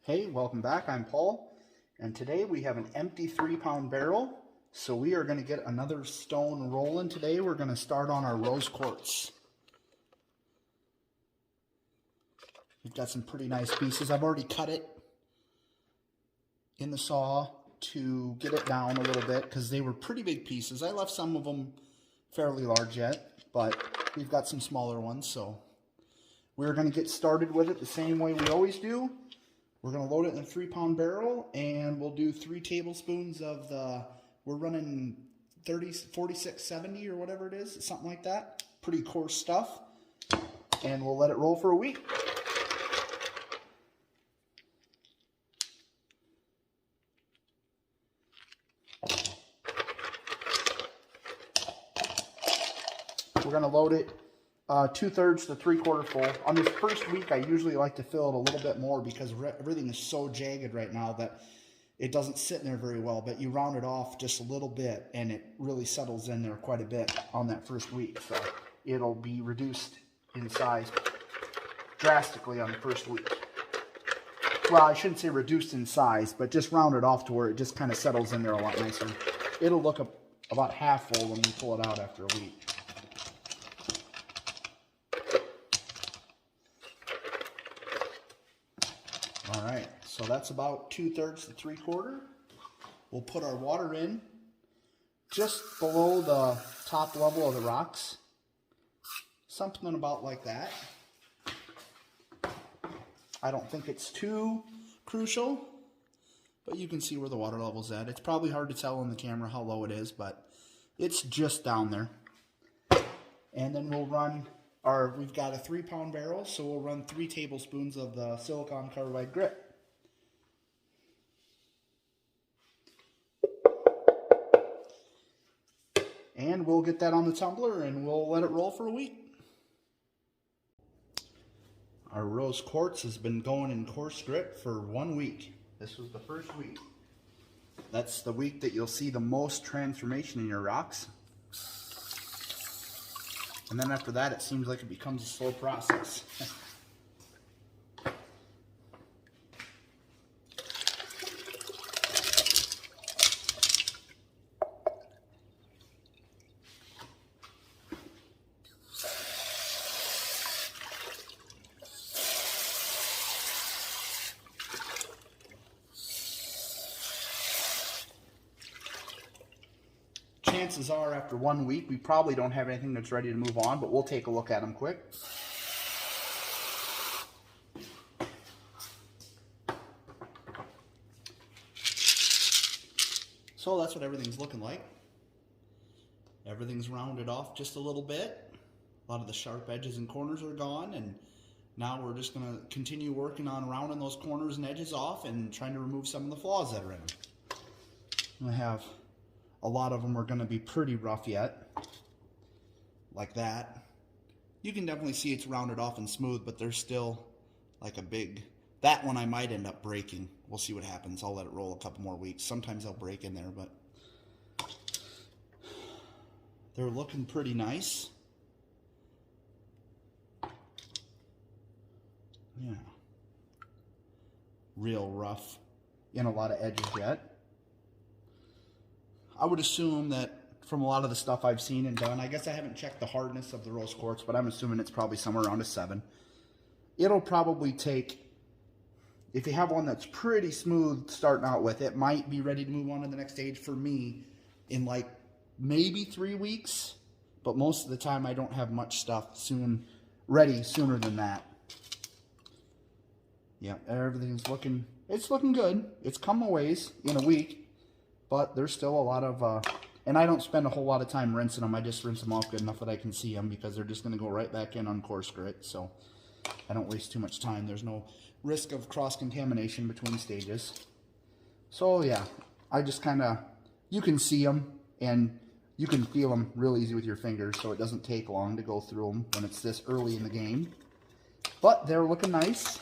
Hey, welcome back. I'm Paul, and today we have an empty 3-pound barrel. So we are going to get another stone rolling today. We're going to start on our rose quartz. We've got some pretty nice pieces. I've already cut it in the saw to get it down a little bit because they were pretty big pieces. I left some of them fairly large yet, but we've got some smaller ones. So we're going to get started with it the same way we always do. We're going to load it in a 3-pound barrel, and we'll do 3 tablespoons of we're running 4670 or whatever it is, something like that. Pretty coarse stuff. And we'll let it roll for a week. We're going to load it 2/3 to 3/4 full. On this first week, I usually like to fill it a little bit more because everything is so jagged right now that it doesn't sit in there very well. But you round it off just a little bit, and it really settles in there quite a bit on that first week. So it'll be reduced in size drastically on the first week. Well, I shouldn't say reduced in size, but just round it off to where it just kind of settles in there a lot nicer. It'll look about half full when we pull it out after a week. Alright, so that's about 2/3 to 3/4. We'll put our water in just below the top level of the rocks. Something about like that. I don't think it's too crucial, but you can see where the water level's at. It's probably hard to tell on the camera how low it is, but it's just down there. And then we'll run we've got a 3-pound barrel, so we'll run 3 tablespoons of the silicon carbide grit. And we'll get that on the tumbler and we'll let it roll for a week. Our rose quartz has been going in coarse grit for 1 week. This was the first week. That's the week that you'll see the most transformation in your rocks. And then after that, it seems like it becomes a slow process. Chances are after 1 week, we probably don't have anything that's ready to move on, but we'll take a look at them quick. So that's what everything's looking like. Everything's rounded off just a little bit. A lot of the sharp edges and corners are gone, and now we're just going to continue working on rounding those corners and edges off and trying to remove some of the flaws that are in them. I have a lot of them are going to be pretty rough yet, like that. You can definitely see it's rounded off and smooth, but there's still like a big, that one I might end up breaking. We'll see what happens. I'll let it roll a couple more weeks. Sometimes they'll break in there, but they're looking pretty nice. Yeah. Real rough in a lot of edges yet. I would assume that from a lot of the stuff I've seen and done, I guess I haven't checked the hardness of the rose quartz, but I'm assuming it's probably somewhere around a 7. It'll probably take, if you have one that's pretty smooth starting out with, it might be ready to move on to the next stage for me in like maybe 3 weeks, but most of the time I don't have much stuff ready sooner than that. Yeah, everything's looking, it's looking good. It's come a ways in a week. But there's still a lot of, and I don't spend a whole lot of time rinsing them. I just rinse them off good enough that I can see them because they're just going to go right back in on coarse grit. So I don't waste too much time. There's no risk of cross-contamination between stages. So yeah, I just kind of, you can see them and you can feel them real easy with your fingers. So it doesn't take long to go through them when it's this early in the game. But they're looking nice.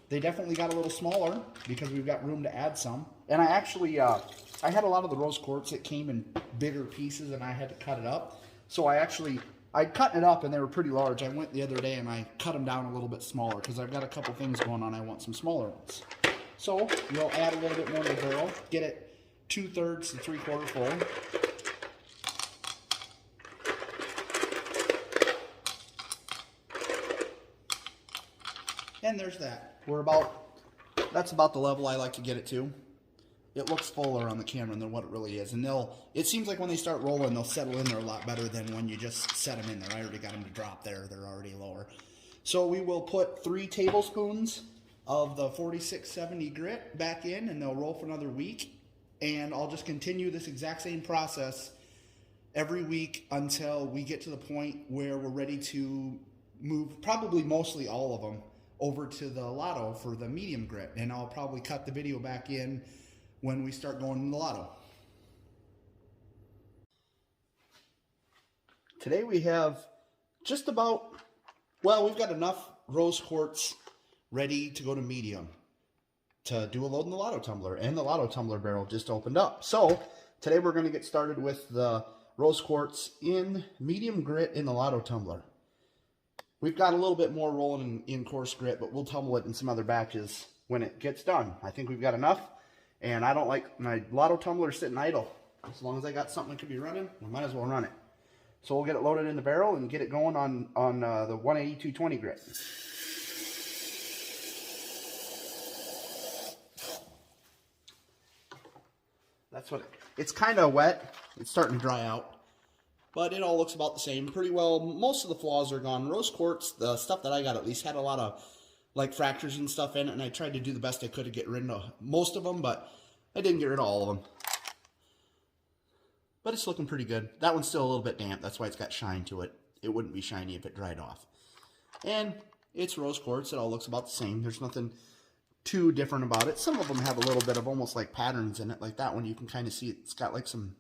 They definitely got a little smaller because we've got room to add some. And I actually, I had a lot of the rose quartz that came in bigger pieces and I had to cut it up. So I actually I'd cut it up and they were pretty large. I went the other day and I cut them down a little bit smaller because I've got a couple things going on. I want some smaller ones. So we'll add a little bit more to the barrel, get it 2/3 to 3/4 full. And there's that. That's about the level I like to get it to. It looks fuller on the camera than what it really is. And it seems like when they start rolling, they'll settle in there a lot better than when you just set them in there. I already got them to drop there. They're already lower. So we will put 3 tablespoons of the 4670 grit back in, and they'll roll for another week. And I'll just continue this exact same process every week until we get to the point where we're ready to move, probably mostly all of them, over to the Lotto for the medium grit. And I'll probably cut the video back in when we start going in the Lotto. Today we have just about, well, we've got enough rose quartz ready to go to medium to do a load in the Lotto tumbler, and the Lotto tumbler barrel just opened up. So today we're going to get started with the rose quartz in medium grit in the Lotto tumbler. We've got a little bit more rolling in coarse grit, but we'll tumble it in some other batches when it gets done. I think we've got enough. And I don't like my Lotto tumbler sitting idle. As long as I got something that could be running, we might as well run it. So we'll get it loaded in the barrel and get it going on the 180-220 grit. That's what it's kind of wet. It's starting to dry out. But it all looks about the same. Pretty well, most of the flaws are gone. Rose quartz, the stuff that I got at least, had a lot of like fractures and stuff in it, and I tried to do the best I could to get rid of most of them, but I didn't get rid of all of them. But it's looking pretty good. That one's still a little bit damp. That's why it's got shine to it. It wouldn't be shiny if it dried off. And it's rose quartz. It all looks about the same. There's nothing too different about it. Some of them have a little bit of almost like patterns in it. Like that one, you can kind of see it's got like some,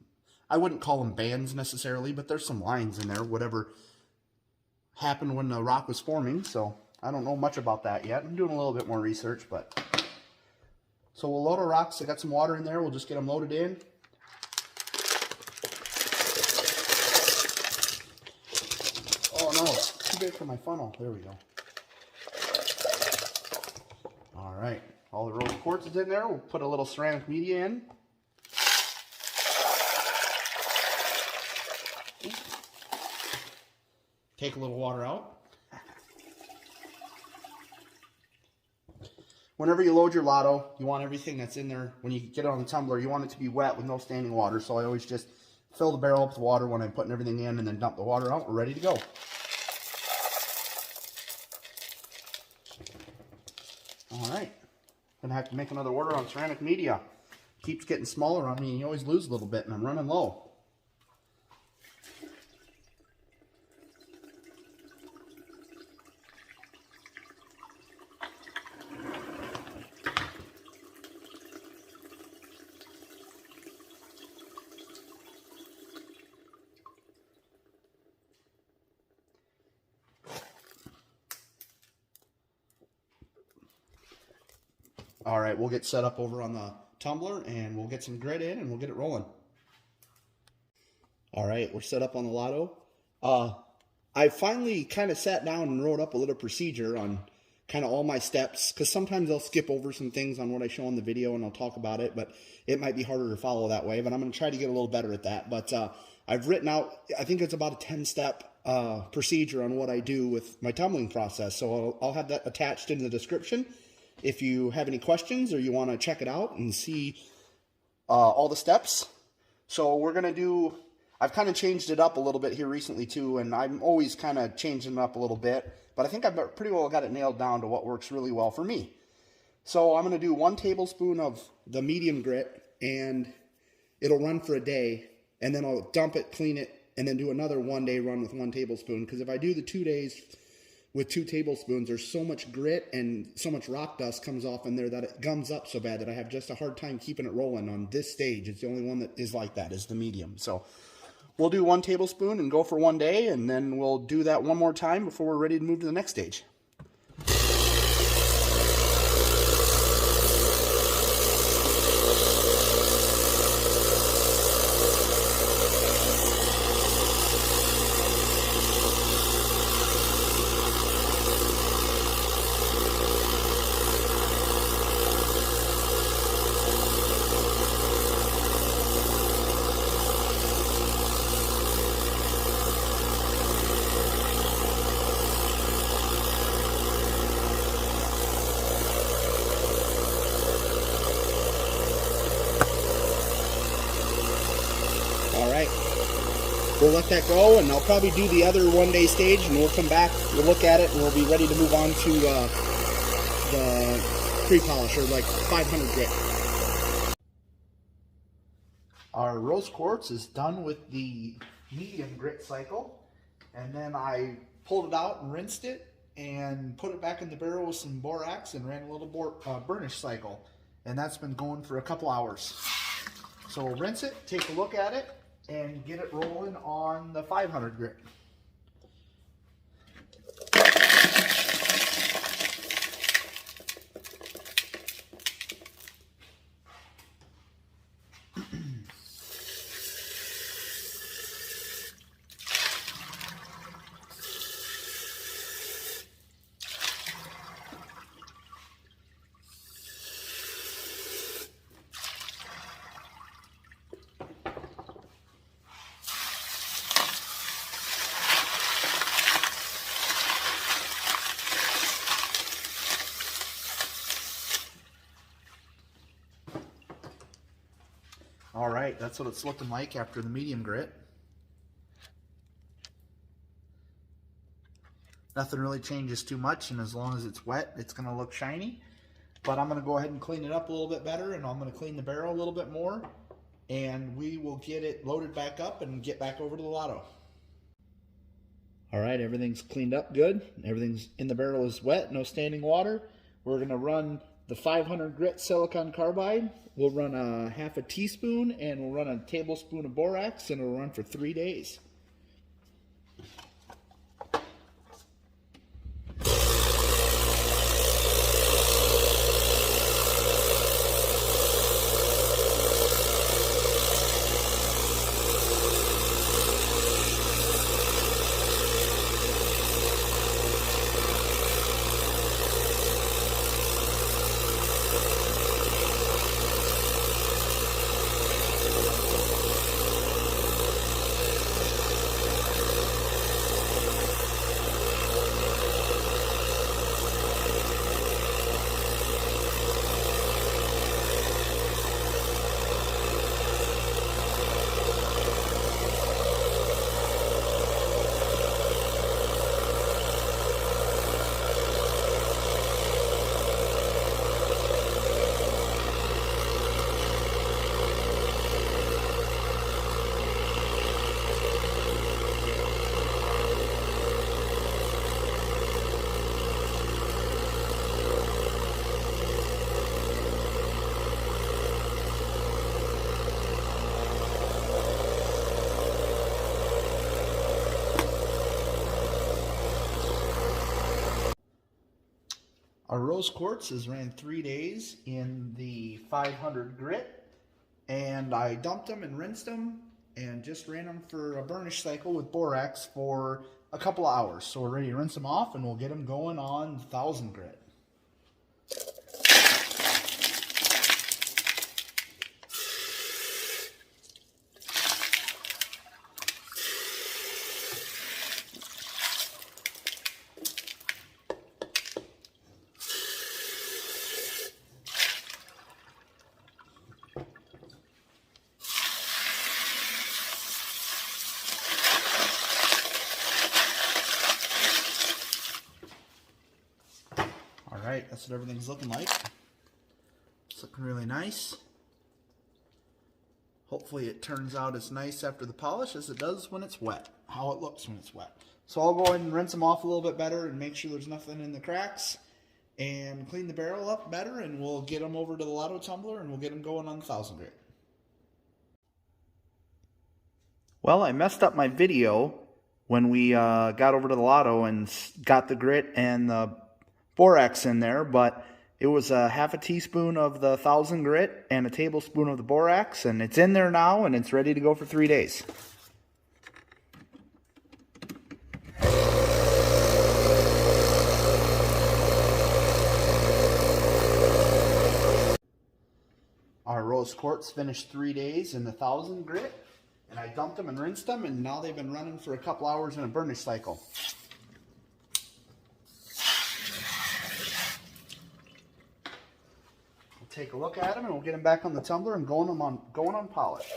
I wouldn't call them bands necessarily, but there's some lines in there, whatever happened when the rock was forming. So I don't know much about that yet. I'm doing a little bit more research, but so we'll load our rocks. I got some water in there. We'll just get them loaded in. Oh no, it's too big for my funnel. There we go. All right, all the rose quartz is in there. We'll put a little ceramic media in. Take a little water out. Whenever you load your Lotto, you want everything that's in there, when you get it on the tumbler, you want it to be wet with no standing water. So I always just fill the barrel up with water when I'm putting everything in and then dump the water out. We're ready to go. All right. Gonna have to make another order on ceramic media. Keeps getting smaller on me and you always lose a little bit, and I'm running low. All right, we'll get set up over on the tumbler and we'll get some grit in and we'll get it rolling. All right, we're set up on the Lotto. I finally kind of sat down and wrote up a little procedure on kind of all my steps, because sometimes I'll skip over some things on what I show in the video and I'll talk about it, but it might be harder to follow that way, but I'm going to try to get a little better at that. But I've written out, I think it's about a 10-step procedure on what I do with my tumbling process, so I'll have that attached in the description. If you have any questions or you want to check it out and see all the steps. So we're going to do, I've kind of changed it up a little bit here recently too, and I'm always kind of changing it up a little bit, but I think I've pretty well got it nailed down to what works really well for me. So I'm going to do 1 tablespoon of the medium grit, and it'll run for a day, and then I'll dump it, clean it, and then do another 1-day run with 1 tablespoon, because if I do the 2 days with 2 tablespoons, there's so much grit and so much rock dust comes off in there that it gums up so bad that I have just a hard time keeping it rolling on this stage. It's the only one that is like that, is the medium. So we'll do 1 tablespoon and go for 1 day, and then we'll do that one more time before we're ready to move to the next stage. we'll let that go, and I'll probably do the other one-day stage, and we'll come back, we'll look at it, and we'll be ready to move on to the pre-polish, or like 500 grit. Our rose quartz is done with the medium grit cycle, and then I pulled it out and rinsed it and put it back in the barrel with some borax and ran a little burnish cycle, and that's been going for a couple hours. So we'll rinse it, take a look at it, and get it rolling on the 500 grit. All right, that's what it's looking like after the medium grit. Nothing really changes too much, and as long as it's wet, it's going to look shiny. But I'm going to go ahead and clean it up a little bit better, and I'm going to clean the barrel a little bit more, and we will get it loaded back up and get back over to the lotto. All right, everything's cleaned up good. Everything's in the barrel is wet, no standing water. We're going to run the 500 grit silicon carbide. We'll run a half a teaspoon, and we'll run a tablespoon of borax, and it'll run for 3 days. Our rose quartz has ran 3 days in the 500 grit, and I dumped them and rinsed them and just ran them for a burnish cycle with borax for a couple of hours. So we're ready to rinse them off, and we'll get them going on 1000 grit. Alright, that's what everything's looking like. It's looking really nice. Hopefully it turns out as nice after the polish as it does when it's wet. How it looks when it's wet. So I'll go ahead and rinse them off a little bit better and make sure there's nothing in the cracks. And clean the barrel up better, and we'll get them over to the lotto tumbler, and we'll get them going on the 1000 grit. Well, I messed up my video when we got over to the lotto and got the grit and the borax in there, but it was a half a teaspoon of the 1000 grit and a tablespoon of the borax, and it's in there now, and it's ready to go for 3 days. Our rose quartz finished 3 days in the 1000 grit, and I dumped them and rinsed them, and now they've been running for a couple hours in a burnish cycle. Take a look at them, and we'll get them back on the tumbler and going on polish.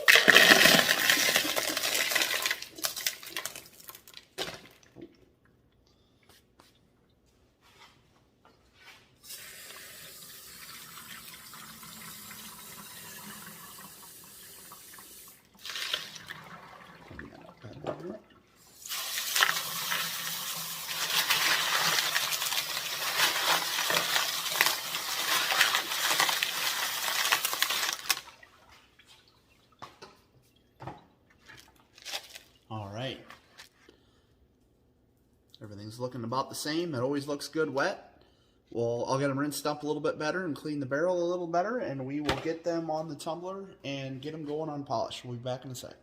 is looking about the same. It always looks good wet. Well, I'll get them rinsed up a little bit better and clean the barrel a little better, and we will get them on the tumbler and get them going on polish. We'll be back in a sec.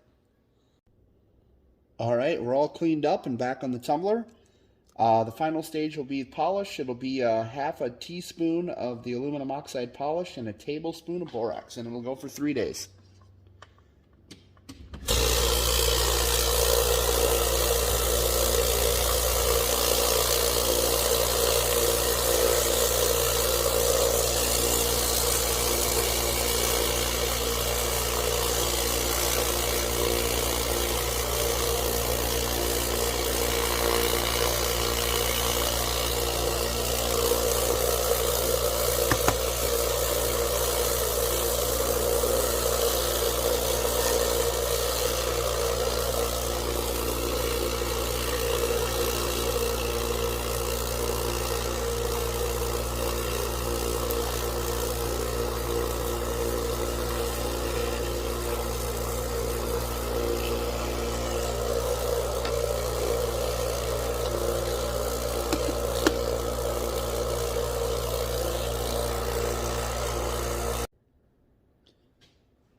All right, we're all cleaned up and back on the tumbler. The final stage will be polish. It'll be half a teaspoon of the aluminum oxide polish and a tablespoon of borax, and it'll go for 3 days.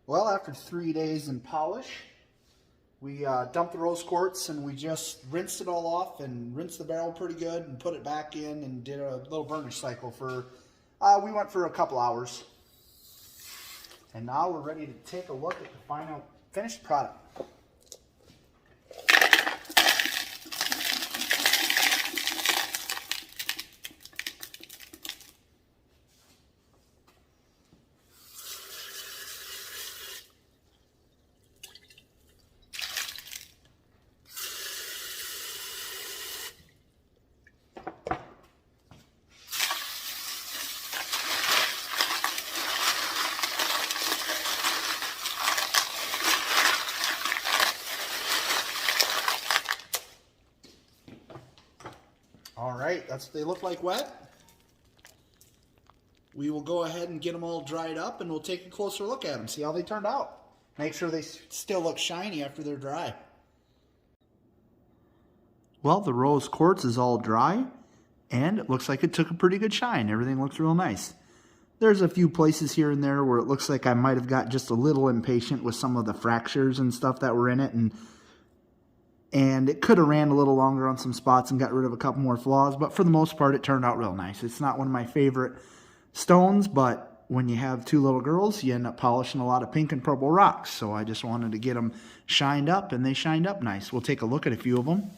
Well, after 3 days in polish, we dumped the rose quartz and we just rinsed it all off and rinsed the barrel pretty good and put it back in and did a little burnish cycle for, we went for a couple hours. And now we're ready to take a look at the final finished product. Alright, that's what they look like wet. We will go ahead and get them all dried up and we'll take a closer look at them, see how they turned out. Make sure they still look shiny after they're dry. Well, the rose quartz is all dry and it looks like it took a pretty good shine. Everything looks real nice. There's a few places here and there where it looks like I might have got just a little impatient with some of the fractures and stuff that were in it, and it could have ran a little longer on some spots and got rid of a couple more flaws, but for the most part it turned out real nice. It's not one of my favorite stones, but when you have two little girls, you end up polishing a lot of pink and purple rocks, so I just wanted to get them shined up, and they shined up nice. We'll take a look at a few of them.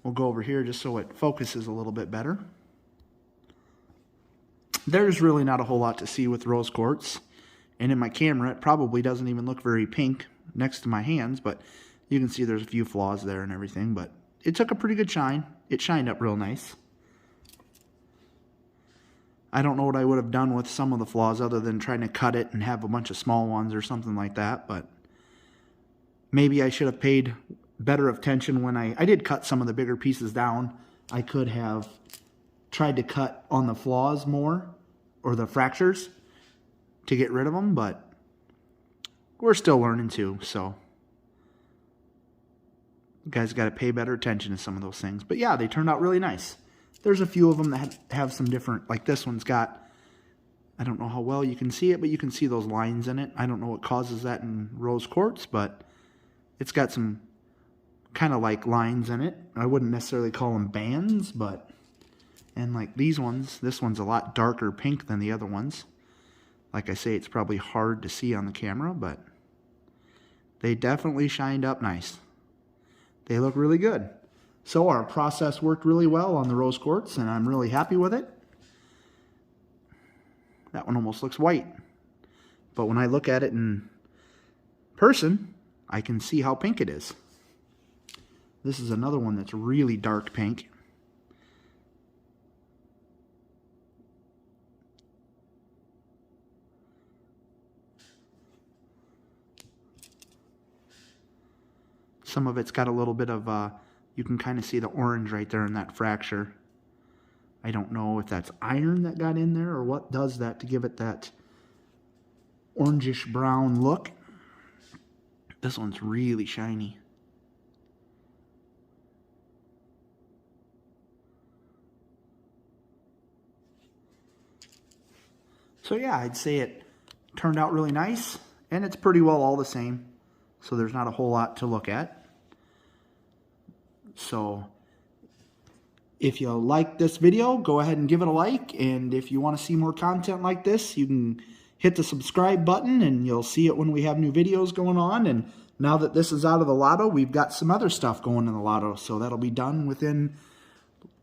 We'll go over here just so it focuses a little bit better. There's really not a whole lot to see with rose quartz, and in my camera it probably doesn't even look very pink next to my hands, but you can see there's a few flaws there and everything, but it took a pretty good shine. It shined up real nice. I don't know what I would have done with some of the flaws other than trying to cut it and have a bunch of small ones or something like that, but maybe I should have paid better attention when I did cut some of the bigger pieces down. I could have tried to cut on the flaws more, or the fractures, to get rid of them, but we're still learning too, so you guys got to pay better attention to some of those things. But yeah, they turned out really nice. There's a few of them that have some different, like this one's got, I don't know how well you can see it, but you can see those lines in it. I don't know what causes that in rose quartz, but it's got some kind of like lines in it. I wouldn't necessarily call them bands, but, and like these ones, this one's a lot darker pink than the other ones. Like I say, it's probably hard to see on the camera, but they definitely shined up nice. They look really good. So our process worked really well on the rose quartz, and I'm really happy with it. That one almost looks white. But when I look at it in person, I can see how pink it is. This is another one that's really dark pink. Some of it's got a little bit of, you can kind of see the orange right there in that fracture. I don't know if that's iron that got in there or what does that to give it that orangish brown look. This one's really shiny. So yeah, I'd say it turned out really nice, and it's pretty well all the same. So there's not a whole lot to look at. So if you like this video, go ahead and give it a like. And if you want to see more content like this, you can hit the subscribe button and you'll see it when we have new videos going on. And now that this is out of the lotto, we've got some other stuff going in the lotto. So that'll be done within,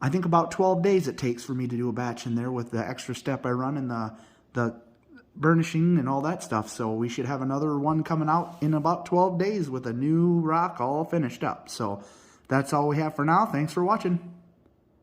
I think, about 12 days it takes for me to do a batch in there with the extra step I run and the burnishing and all that stuff. So we should have another one coming out in about 12 days with a new rock all finished up. So that's all we have for now. Thanks for watching.